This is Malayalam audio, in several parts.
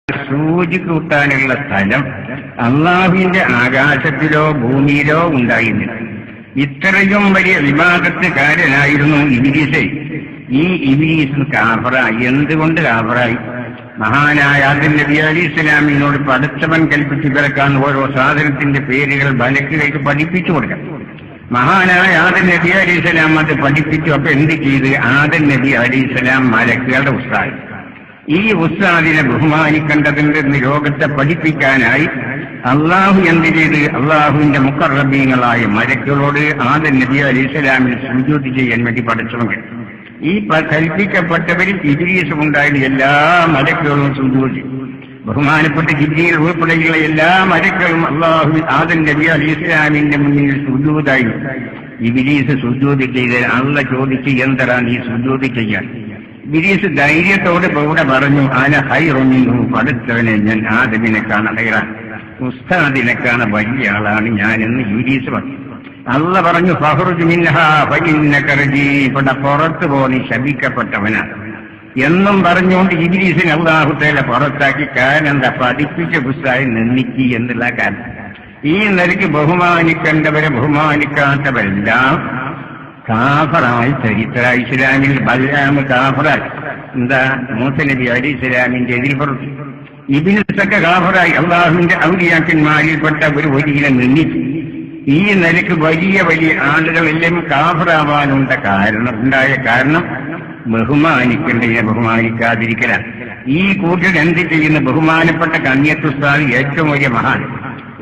സൂചി കൂട്ടാനുള്ള സ്ഥലം അള്ളാഹുവിന്റെ ആകാശത്തിലോ ഭൂമിയിലോ ഉണ്ടായിരുന്നില്ല. ഇത്രയും വലിയ വിവാദത്തുകാരനായിരുന്നു ഇബ്ലീസ്. ഈ ഇബ്ലീസ് കാഫറായി. എന്തുകൊണ്ട് കാഫറായി? മഹാനായ ആദം നബി അലൈഹി ഇസ്ലാമിനോട് പടച്ചവൻ കൽപ്പിച്ച് പിറക്കാൻ ഓരോ സാധനത്തിന്റെ പേരുകൾ മലക്കുകൾക്ക് പഠിപ്പിച്ചു കൊടുക്കാം. മഹാനായ ആദം നബി അലൈഹി ഇസ്ലാം അത് പഠിപ്പിച്ചു. അപ്പൊ എന്ത് ചെയ്ത്? ആദം നബി അലൈഹി ഇസ്ലാം മലക്കുകളുടെ ഉസ്താദ്. ഈ ഉസ്താദിനെ ബഹുമാനിക്കേണ്ടതുണ്ടെന്ന് ലോകത്തെ പഠിപ്പിക്കാനായി അള്ളാഹു എന്ത് ചെയ്ത്? അള്ളാഹുവിന്റെ മുഖറബീങ്ങളായ മലക്കുകളോട് ആദം നബി അലൈഹി ഇസ്ലാമിന് സുജൂദ് ചെയ്യാൻ വേണ്ടി പഠിച്ചവങ്ങൾ. ഈ കൽപ്പിക്കപ്പെട്ടവരിൽ ഇബ്ലീസും ഉണ്ടായിരുന്ന എല്ലാ മലക്കുകളും സുജൂദ്. ബഹുമാനപ്പെട്ട ജിബ്രീൽ ഉൾപ്പെടെയുള്ള എല്ലാ മലക്കുകളും അള്ളാഹു ആദം നബി അലൈഹി ഇസ്ലാമിന്റെ മുന്നിൽ സുജൂദായി. ഇബ്ലീസ് സുജൂദ് ചെയ്ത് അള്ളാഹ് ചോദിച്ച് എന്താണ് ഈ സുജൂദ് ചെയ്യാൻ? ഇബ്ലീസ് ധൈര്യത്തോട് ഇവിടെ പറഞ്ഞു, അന ഖൈറുൻ മിൻഹു, പടച്ചവനെ ഞാൻ ആദമിനെക്കാണ് ഖൈറാൻ, ഉസ്താദിനെക്കാണ് വലിയ ആളാണ് ഞാനെന്ന് ഇബ്ലീസ് പറഞ്ഞു. അള്ള പറഞ്ഞു, ഫഖ്റുജ് മിൻഹാ ഫഇന്നക റജീം, പുറത്തു പോ, നീ ശപിക്കപ്പെട്ടവനാണ് എന്നും പറഞ്ഞുകൊണ്ട് ഇബ്ലീസിനെ അല്ലാഹു തആല പുറത്താക്കി. കാരണം എന്താ? പഠിപ്പിച്ച പുസ്തകം നിന്ദിക്കി എന്നുള്ള കാരണം. ഈ നിലയ്ക്ക് ബഹുമാനിക്കേണ്ടവരെ ബഹുമാനിക്കാത്തവരെല്ലാം കാഫറായി ചരിത്ര. ഇസ്ലാമിൽ ബൽആം കാഫറായി. എന്താ? മൂസ നബി അലൈഹി ഇസ്ലാമിന്റെ എതിൽ പറഞ്ഞു. ഇബ്ലീസൊക്കെ കാഫറായി. അള്ളാഹുവിന്റെ ഔലിയാക്കന്മാരിൽപ്പെട്ട ഒരു വലിയ നിന്ദിച്ചു. ഈ നിലയ്ക്ക് വലിയ വലിയ ആളുകളെല്ലാം കാഫറാവാനുണ്ടായ കാരണം ബഹുമാനിക്കേണ്ടതിനെ ബഹുമാനിക്കാതിരിക്കലാണ്. ഈ കൂട്ടർ എന്ത് ചെയ്യുന്ന? ബഹുമാനപ്പെട്ട കന്യത്തുസ്താദ് ഏറ്റവും വലിയ മഹാൻ,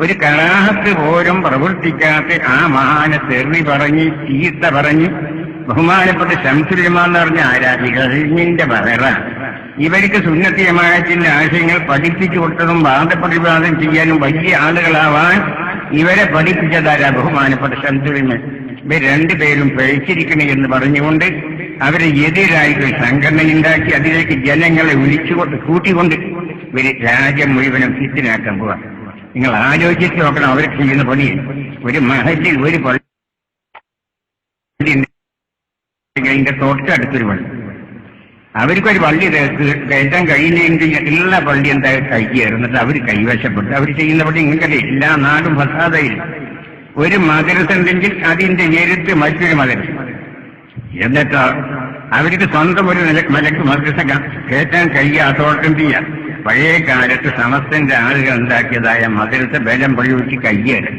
ഒരു കറാഹത്ത് പോലും പ്രവർത്തിക്കാത്ത ആ മഹാനെ തെറി പറഞ്ഞ് ചീത്ത പറഞ്ഞ് ബഹുമാനപ്പെട്ട ശംസുലമാന്ന് പറഞ്ഞ ആരാധികളിന്റെ ബഹറാണ്. ഇവർക്ക് സുന്നത്തി ജമാഅത്തിന്റെ ആശയങ്ങൾ പഠിപ്പിച്ചു കൊടുത്തതും വാദപ്രതിവാദം ചെയ്യാനും വലിയ ആളുകളാവാൻ ഇവരെ പഠിപ്പിച്ചതാരാ? ബഹുമാനപ്പെട്ട ശംസുലമ. ഇവർ രണ്ടുപേരും പഴിച്ചിരിക്കണേ എന്ന് പറഞ്ഞുകൊണ്ട് അവരെ എതിരായിട്ട് സംഘടന ഉണ്ടാക്കി അതിലേക്ക് ജനങ്ങളെ വിളിച്ചുകൊണ്ട് കൂട്ടിക്കൊണ്ട് ഇവര് രാജ്യം മുഴുവനും ഫിത്തിനാക്കാൻ പോവാ. നിങ്ങൾ ആലോചിച്ച് നോക്കണം അവർ ചെയ്യുന്ന പണി. ഒരു മഹലിൽ ഒരു പള്ളി, അതിന്റെ തൊട്ടടുത്തൊരു പള്ളി, അവർക്കൊരു പള്ളി കയറ്റാൻ കഴിയുന്നെങ്കിൽ എല്ലാ പള്ളി എന്താ കൈകയറുന്നിട്ട് അവർ കൈവശപ്പെട്ട് അവർ ചെയ്യുന്ന പണി ഇങ്ങനല്ലേ? എല്ലാ നാടും ഫസാദയിൽ ഒരു മദ്രസ ഉണ്ടെങ്കിൽ അതിന്റെ എരുത്ത് മറ്റൊരു മദ്രസ. എന്നിട്ട് അവർക്ക് സ്വന്തം ഒരു മലക്ക് മദ്രസ കയറ്റാൻ കഴിയാത്തോട്ടം ചെയ്യാം. പഴയ കാലത്ത് സമസ്തന്റെ ആളുകൾ ഉണ്ടാക്കിയതായ മദ്രസ ബലം പ്രയോഗിച്ച് കയ്യേറും.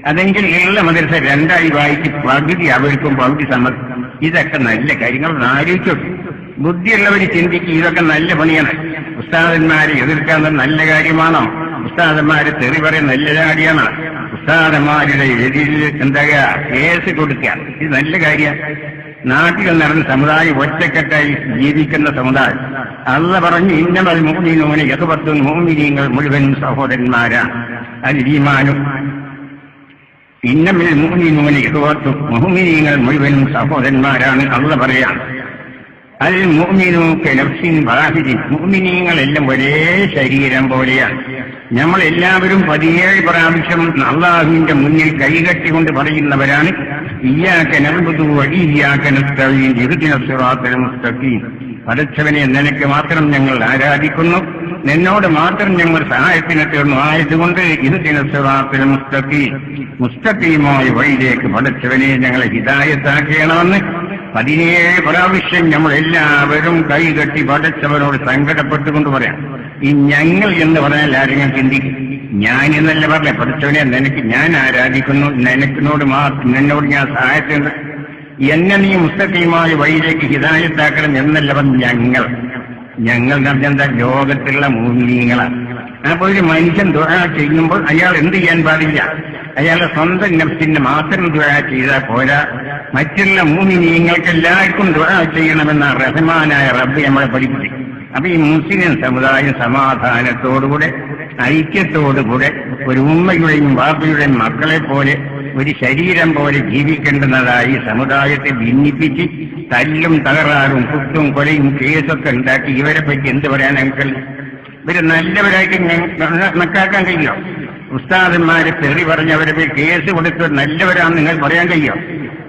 അതെങ്കിൽ ഉള്ള മദ്രസ രണ്ടായി വായിച്ച് പകുതി അവർക്കും പകുതി സമസ്ത. ഇതൊക്കെ നല്ല കാര്യങ്ങൾ ആലോചിച്ചു. ബുദ്ധിയുള്ളവർ ചിന്തിക്കും ഇതൊക്കെ നല്ല പണിയാണ്. ഉസ്താദന്മാരെ എതിർക്കാൻ നല്ല കാര്യമാണോ? ഉസ്താദന്മാരെ തെറി പറയാൻ നല്ല കാര്യമാണ്. ഉസ്താദന്മാരുടെ എതിരിൽ എന്താ കേസ് കൊടുക്കുക, ഇത് നല്ല കാര്യമാണ്. നാട്ടിൽ നടന്ന സമുദായം ഒറ്റക്കെട്ടായി ജീവിക്കുന്ന സമുദായം. അള്ള പറഞ്ഞു, ഇന്നമൽ മുഅ്മിനൂന യഖ്വത്തുൻ, മുഅ്മിനീങ്ങൾ മുഴുവനും സഹോദരന്മാരാണ്. അൽ ഈമാനും ഇന്നമൽ മുഅ്മിനൂന യഖ്വത്തുൻ, മുഅ്മിനീങ്ങൾ മുഴുവനും സഹോദരന്മാരാണ്. അള്ള പറയാണ്, അൽ മുഅ്മിനു കനഫ്സിൻ വാഹിദിൻ, മുഅ്മിനീങ്ങളെല്ലാം ഒരേ ശരീരം പോലെയാണ്. നമ്മൾ എല്ലാവരും 17 പ്രാവശ്യം അള്ളാഹുവിന്റെ മുന്നിൽ കൈകെട്ടിക്കൊണ്ട് പറയുന്നവരാണ്, ഇയ്യാക നഅ്ബുദു വ ഇയ്യാക നസ്തഈൻ ഇഹ്ദിനസ് സിറാത്തൽ മുസ്തഖീം. പടച്ചവനെ, നിനക്ക് മാത്രം ഞങ്ങൾ ആരാധിക്കുന്നു, നിന്നോട് മാത്രം ഞങ്ങൾ സഹായത്തിന് തേടുന്നു. ആയതുകൊണ്ട് ഇഹ്ദിനസ് സിറാത്തൽ മുസ്തഖീം, മുസ്തഖീമായ വഴിയിലേക്ക് പടച്ചവനെ ഞങ്ങളെ ഹിദായത്താക്കണമെന്ന് 17 പ്രാവശ്യം നമ്മൾ എല്ലാവരും കൈകെട്ടി പടച്ചവനോട് സങ്കടപ്പെട്ടുകൊണ്ട് പറയാം. ഈ ഞങ്ങൾ എന്ന് പറഞ്ഞാൽ ആരെങ്കിലും ചിന്തിക്കും, ഞാൻ എന്നല്ല പറഞ്ഞ പഠിച്ചവനെ, നിനക്ക് ഞാൻ ആരാധിക്കുന്നു, നിന്നോട് ഞാൻ സഹായത്തിനുണ്ട്, എന്നെ നീ മുസ്തഖീമായ വഴിയിലേക്ക് ഹിദായത്താക്കണം എന്നല്ല പറഞ്ഞ ഞങ്ങൾ എന്താ? ലോകത്തുള്ള മുഅ്മിനീങ്ങളാണ്. അപ്പൊ ഒരു മനുഷ്യൻ ദുആ ചെയ്യുമ്പോൾ അയാൾ എന്ത് ചെയ്യാൻ പാടില്ല? അയാളുടെ സ്വന്തം നഫ്സിന് മാത്രം ദുആ ചെയ്താൽ പോരാ, മറ്റുള്ള മുഅ്മിനീങ്ങൾക്ക് എല്ലാവർക്കും ദുആ ചെയ്യണമെന്ന റഹ്മാനായ റബ്ബ് നമ്മളെ പഠിപ്പിച്ചു. അപ്പൊ ഈ മുസ്ലിം സമുദായം സമാധാനത്തോടുകൂടെ ഐക്യത്തോടുകൂടെ ഒരു ഉമ്മയുടെയും വാപ്പയുടെയും മക്കളെ പോലെ ഒരു ശരീരം പോലെ ജീവിക്കേണ്ടുന്നതായി സമുദായത്തെ ഭിന്നിപ്പിച്ച് തല്ലും തകരാറും കുത്തും കൊലയും കേസൊക്കെ ഉണ്ടാക്കി ഇവരെ പറ്റി എന്ത് പറയാൻ ഞങ്ങൾ? ഇവര് നല്ലവരായിട്ട് കണക്കാക്കാൻ കഴിയോ? ഉസ്താദന്മാരെ തെറി പറഞ്ഞവരെ പോയി കേസ് കൊടുത്ത് നല്ലവരാണെന്ന് നിങ്ങൾ പറയാൻ കഴിയോ?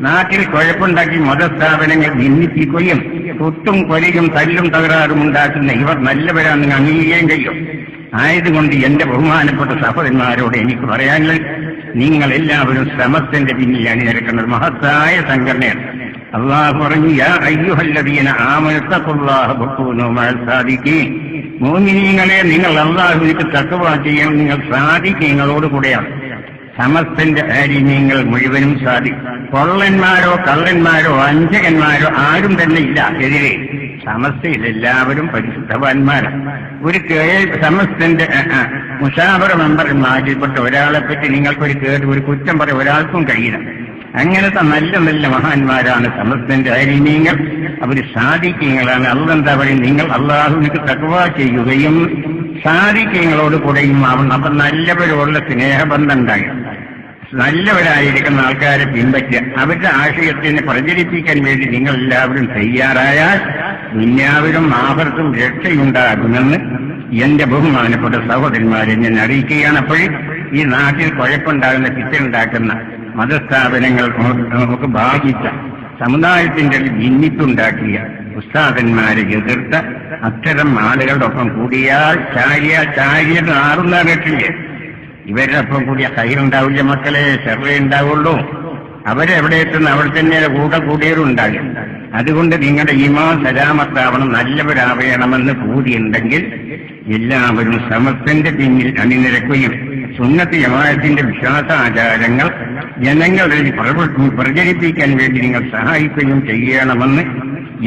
നാട്ടിൽ കുഴപ്പമുണ്ടാക്കി മതസ്ഥാപനങ്ങൾ ഭിന്നിപ്പിക്കുകയും കുത്തും കൊലയും തല്ലും തകരാറും ഉണ്ടാക്കുന്ന ഇവർ നല്ലവരാണെന്ന് അംഗീകരിക്കാൻ കഴിയും. ആയതുകൊണ്ട് എന്റെ ബഹുമാനപ്പെട്ട സഹോദരന്മാരോട് എനിക്ക് പറയാനുള്ളത്, നിങ്ങൾ എല്ലാവരും സമസ്തന്റെ പിന്നിൽ അണിനിരക്കുന്നത് മഹത്തായ സംഘടനയാണ്. അള്ളാഹു പറഞ്ഞു, യാ അയ്യുഹല്ലദീന ആമനൂ തഖുല്ലാഹ വകൂനൂ മഅൽ സാദിഖീൻ. മുഅ്മിനീങ്ങളെ, നിങ്ങൾ അള്ളാഹുവിലേക്ക് തഖ്വ ചെയ്യണം, നിങ്ങൾ സാദിഖീങ്ങളോട് കൂടെയാണ്. സമസ്തന്റെ ആലിമീങ്ങൾ മുഴുവനും പൊള്ളന്മാരോ കള്ളന്മാരോ വഞ്ചകന്മാരോ ആരും തന്നെ ഇല്ല എതിരെ. സമസ്തയിൽ എല്ലാവരും പരിശുദ്ധവാന്മാരാണ്. ഒരു സമസ്തന്റെ മുശാവറ മെമ്പർമാരിൽപ്പെട്ട ഒരാളെ പറ്റി നിങ്ങൾക്കൊരു ഒരു കുറ്റം പറയാൻ ഒരാൾക്കും കഴിയില്ല. അങ്ങനത്തെ നല്ല നല്ല മഹാന്മാരാണ് സമസ്തന്റെ ആലിമീങ്ങൾ. അവർ സാദിഖീങ്ങളാണ്. അള്ളെന്താ പറയും, നിങ്ങൾ അള്ളാഹുവിലേക്ക് തഖ്വ ചെയ്യുകയും സാദിഖീങ്ങളോട് കൂടെയും ആവണം. അപ്പൊ നല്ലവരോടുള്ള സ്നേഹബന്ധം ഉണ്ടായി നല്ലവരായിരിക്കുന്ന ആൾക്കാരെ പിൻപറ്റുക. അവരുടെ ആശയത്തിനെ പ്രചരിപ്പിക്കാൻ വേണ്ടി നിങ്ങൾ എല്ലാവരും തയ്യാറായാൽ ദുനിയാവിലും ആഖിറത്തും രക്ഷയുണ്ടാകുമെന്ന് എന്റെ ബഹുമാനപ്പെട്ട സഹോദരന്മാരെ ഞാൻ അറിയിക്കുകയാണ്. അപ്പോൾ ഈ നാട്ടിൽ കുഴപ്പമുണ്ടാകുന്ന പിറ്റുണ്ടാക്കുന്ന മതസ്ഥാപനങ്ങൾ നമുക്ക് ബാധിച്ച സമുദായത്തിന്റെ ഭിന്നിപ്പുണ്ടാക്കിയ ഉസ്താദന്മാരെ എതിർത്ത അത്തരം ആളുകളുടെ ഒപ്പം കൂടിയാൽ ചാരിയ നാറുന്ന കേട്ടില്ലേ, ഇവരുടെ ഒപ്പം കൂടിയ കയ്യിലുണ്ടാവില്ല മക്കളെ, ചെറുതേ ഉണ്ടാവുള്ളൂ. അവരെവിടെ എത്തുന്ന അവിടെ തന്നെ കൂടെ കൂടിയവരുണ്ടാകും. അതുകൊണ്ട് നിങ്ങളുടെ ഈമാൻ സലാമത്താവണം, നല്ലവരാവണമെന്ന് കൂടിയുണ്ടെങ്കിൽ എല്ലാവരും സമസ്തന്റെ പിന്നിൽ അണിനിരക്കുകയും സുന്നത്ത് ജമാഅത്തിന്റെ വിശ്വാസാചാരങ്ങൾ ജനങ്ങളിൽ പ്രചരിപ്പിക്കാൻ വേണ്ടി നിങ്ങൾ സഹായിക്കുകയും ചെയ്യണമെന്ന്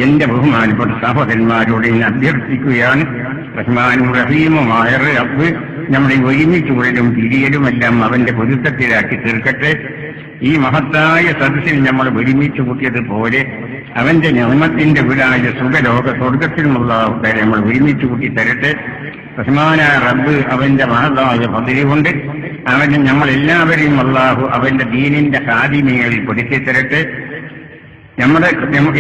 എന്റെ ബഹുമാനപ്പെട്ട സഹോദരന്മാരോട് ഞാൻ അഭ്യർത്ഥിക്കുകയാണ്. റഹ്മാനും റഹീമുമായ റബ്ബ് നമ്മുടെ ഒരുമിച്ചുകൂടലും പിരിയലുമെല്ലാം അവന്റെ പൊരുത്തത്തിലാക്കി തീർക്കട്ടെ. ഈ മഹത്തായ സദസ്സിൽ നമ്മൾ ഒരുമിച്ച് കൂട്ടിയതുപോലെ അവന്റെ നിഅമത്തിന്റെ വീടായ സുഖലോക സ്വർഗത്തിലുമുള്ള ആൾക്കാരെ നമ്മൾ ഒരുമിച്ച് കൂട്ടി തരട്ടെ. റഹ്മാനായ റബ്ബ് അവന്റെ മഹത്തായ പദവി കൊണ്ട് അവന് നമ്മളെല്ലാവരെയും അല്ലാഹു അവന്റെ ദീനിന്റെ ഖാദിമകളിൽ പെടുത്തി തരട്ടെ. നമ്മുടെ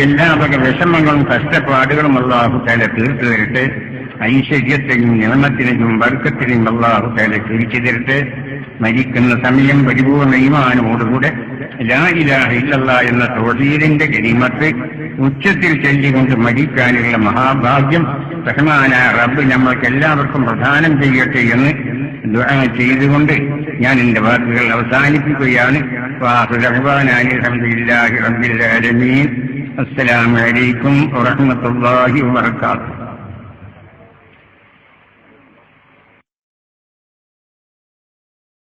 എല്ലാ വക വിഷമങ്ങളും കഷ്ടപ്പാടുകളും അല്ലാഹു തആല തീർത്തു തരട്ടെ. ഐശ്വര്യത്തെയും നിഅമത്തിനെയും ബർക്കത്തിനെയും അല്ലാഹു തആല തിരിച്ചു തരട്ടെ. മരിക്കുന്ന സമയം പരിപൂർണ്ണ ഈമാനോടുകൂടെ ലാ ഇലാഹ ഇല്ലല്ലാഹ് എന്ന തൗഹീദിന്റെ കലിമത്ത് ഉച്ചത്തിൽ ചൊല്ലിക്കൊണ്ട് മരിക്കാനുള്ള മഹാഭാഗ്യം റഹ്മാനായ റബ്ബ് നമ്മൾക്ക് എല്ലാവർക്കും പ്രദാനം ചെയ്യട്ടെ എന്ന് ദുആ ചെയ്തുകൊണ്ട് ഞാൻ എന്റെ വാക്കുകൾ അവസാനിപ്പിക്കുകയാണ്. അൽഹംദുലില്ലാഹി റബ്ബിൽ ആലമീൻ. അസ്സലാമു അലൈക്കും വറഹ്മത്തുള്ളാഹി വബറകാതുഹു.